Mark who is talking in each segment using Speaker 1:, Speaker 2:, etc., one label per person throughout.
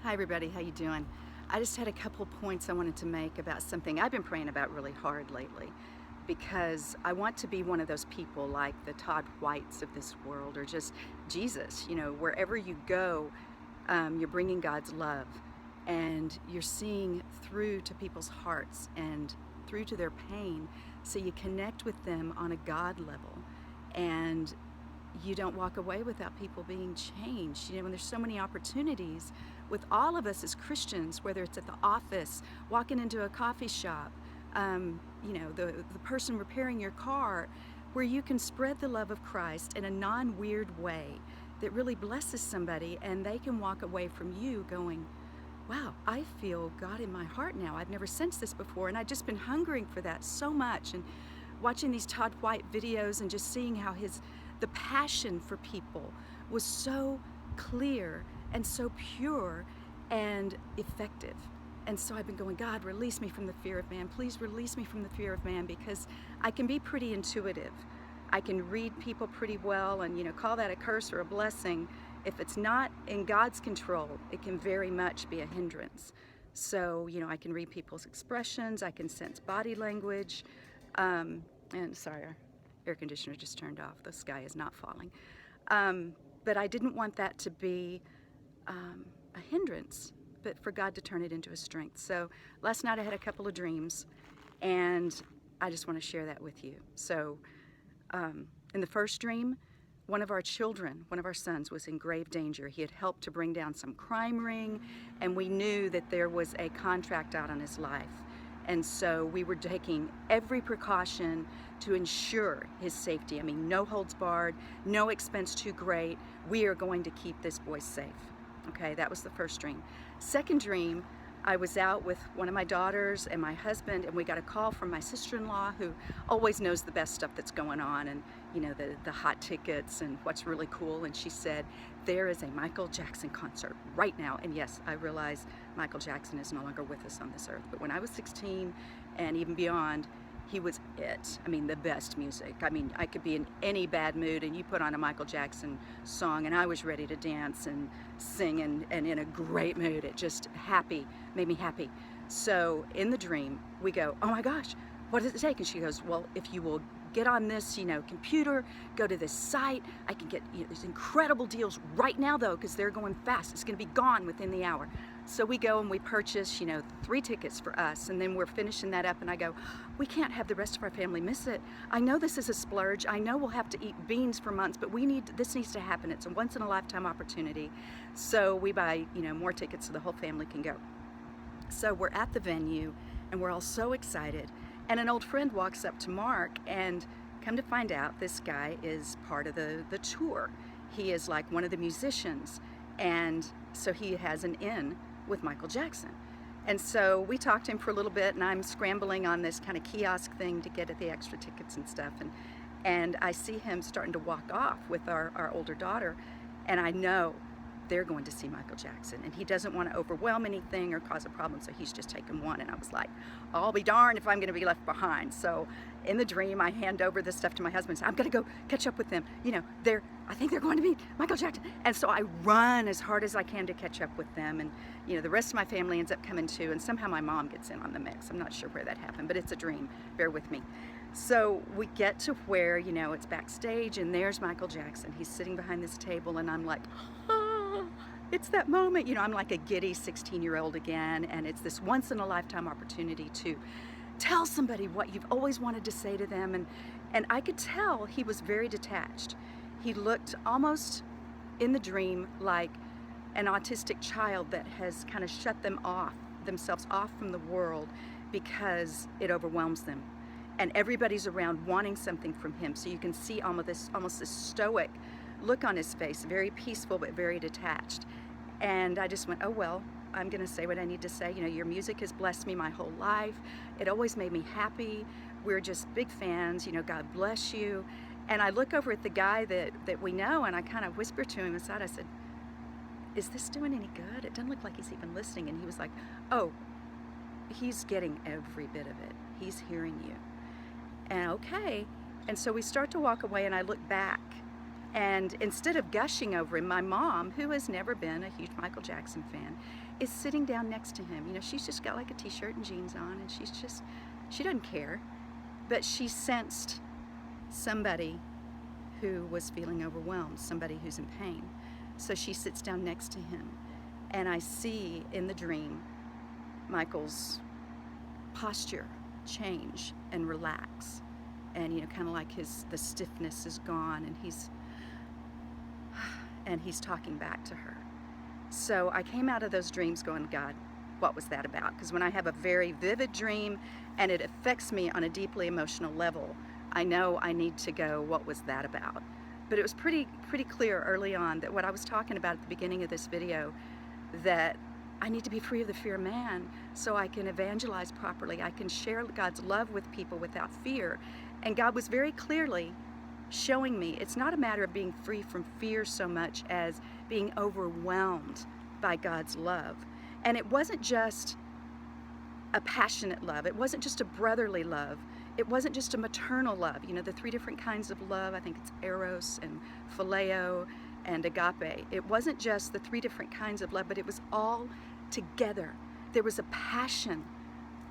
Speaker 1: Hi everybody, how you doing? I just had a couple points I wanted to make about something I've been praying about really hard lately, because I want to be one of those people like the Todd Whites of this world, or just Jesus. Wherever you go, you're bringing God's love, and you're seeing through to people's hearts and through to their pain, so you connect with them on a God level, and you don't walk away without people being changed. When there's so many opportunities with all of us as Christians, whether it's at the office, walking into a coffee shop, the person repairing your car, where you can spread the love of Christ in a non-weird way that really blesses somebody, and they can walk away from you going, wow, I feel God in my heart now. I've never sensed this before, and I've just been hungering for that so much. And watching these Todd White videos and just seeing how the passion for people was so clear and so pure and effective. And so I've been going, God, release me from the fear of man. Please release me from the fear of man, because I can be pretty intuitive. I can read people pretty well and, call that a curse or a blessing. If it's not in God's control, it can very much be a hindrance. So, I can read people's expressions. I can sense body language. And sorry, our air conditioner just turned off. The sky is not falling. But I didn't want that to be a hindrance, but for God to turn it into a strength. So last night I had a couple of dreams, and I just want to share that with you. So in the first dream, one of our sons, was in grave danger. He had helped to bring down some crime ring, and we knew that there was a contract out on his life. And so we were taking every precaution to ensure his safety. No holds barred, no expense too great. We are going to keep this boy safe. Okay, that was the first dream. Second dream, I was out with one of my daughters and my husband, and we got a call from my sister-in-law, who always knows the best stuff that's going on, and the hot tickets and what's really cool. And she said, there is a Michael Jackson concert right now. And yes, I realize Michael Jackson is no longer with us on this earth, but when I was 16 and even beyond, he was it. The best music. I could be in any bad mood and you put on a Michael Jackson song and I was ready to dance and sing and in a great mood. It just made me happy. So in the dream, we go, oh my gosh, what does it take? And she goes, well, if you will get on this, computer, go to this site, I can get these incredible deals right now though, because they're going fast. It's going to be gone within the hour. So we go and we purchase, 3 tickets for us, and then we're finishing that up, and I go, we can't have the rest of our family miss it. I know this is a splurge. I know we'll have to eat beans for months, but this needs to happen. It's a once in a lifetime opportunity. So we buy, more tickets so the whole family can go. So we're at the venue and we're all so excited. And an old friend walks up to Mark, and come to find out, this guy is part of the tour. He is like one of the musicians, and so he has an in with Michael Jackson. And so we talked to him for a little bit, and I'm scrambling on this kind of kiosk thing to get at the extra tickets and stuff. And I see him starting to walk off with our older daughter, and I know they're going to see Michael Jackson, and he doesn't want to overwhelm anything or cause a problem, so he's just taken one. And I was like, I'll be darned if I'm going to be left behind. So in the dream, I hand over this stuff to my husband and say, I'm going to go catch up with them. I think they're going to meet Michael Jackson. And so I run as hard as I can to catch up with them. And the rest of my family ends up coming too, and somehow my mom gets in on the mix. I'm not sure where that happened, but it's a dream. Bear with me. So we get to where, it's backstage, and there's Michael Jackson. He's sitting behind this table, and I'm like, it's that moment. I'm like a giddy 16-year-old again, and it's this once-in-a-lifetime opportunity to tell somebody what you've always wanted to say to them. And I could tell he was very detached. He looked almost in the dream like an autistic child that has kind of shut themselves off from the world because it overwhelms them. And everybody's around wanting something from him. So you can see almost this stoic look on his face, very peaceful but very detached. And I just went, oh well, I'm gonna say what I need to say. Your music has blessed me my whole life. It always made me happy. We're just big fans, God bless you. And I look over at the guy that we know, and I kind of whisper to him aside, I said, is this doing any good? It doesn't look like he's even listening. And he was like, oh, he's getting every bit of it. He's hearing you. And okay. And so we start to walk away, and I look back, And instead of gushing over him, my mom, who has never been a huge Michael Jackson fan, is sitting down next to him. You know, she's just got like a t-shirt and jeans on, and she doesn't care. But she sensed somebody who was feeling overwhelmed, somebody who's in pain. So she sits down next to him, and I see in the dream Michael's posture change and relax, and you know, kind of like the stiffness is gone, and he's talking back to her. So I came out of those dreams going, God, what was that about? Because when I have a very vivid dream and it affects me on a deeply emotional level, I know I need to go, what was that about? But it was pretty clear early on that what I was talking about at the beginning of this video, that I need to be free of the fear of man so I can evangelize properly. I can share God's love with people without fear. And God was very clearly showing me it's not a matter of being free from fear so much as being overwhelmed by God's love. And it wasn't just a passionate love. It wasn't just a brotherly love. It wasn't just a maternal love. You know, the three different kinds of love, I think it's Eros and Phileo and Agape. It wasn't just the three different kinds of love, but it was all together. There was a passion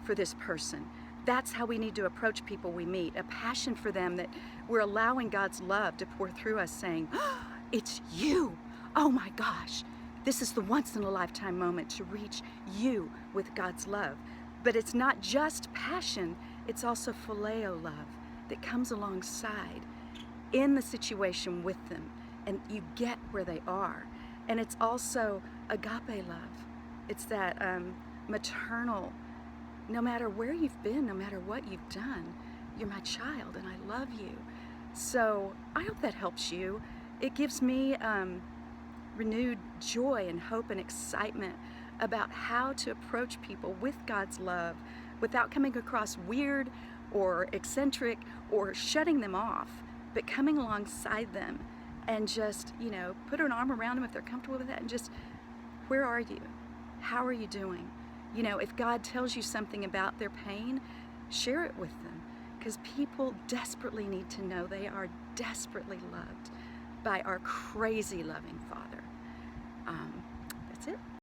Speaker 1: for this person. That's how we need to approach people we meet, a passion for them, that we're allowing God's love to pour through us, saying, oh, it's you. Oh my gosh, this is the once-in-a-lifetime moment to reach you with God's love. But it's not just passion, it's also phileo love that comes alongside in the situation with them, and you get where they are. And it's also agape love. It's that maternal, no matter where you've been, no matter what you've done, you're my child and I love you. So I hope that helps you. It gives me renewed joy and hope and excitement about how to approach people with God's love without coming across weird or eccentric or shutting them off, but coming alongside them and just, you know, put an arm around them if they're comfortable with that, and just, where are you? How are you doing? You know, if God tells you something about their pain, share it with them, because people desperately need to know they are desperately loved by our crazy loving Father. That's it.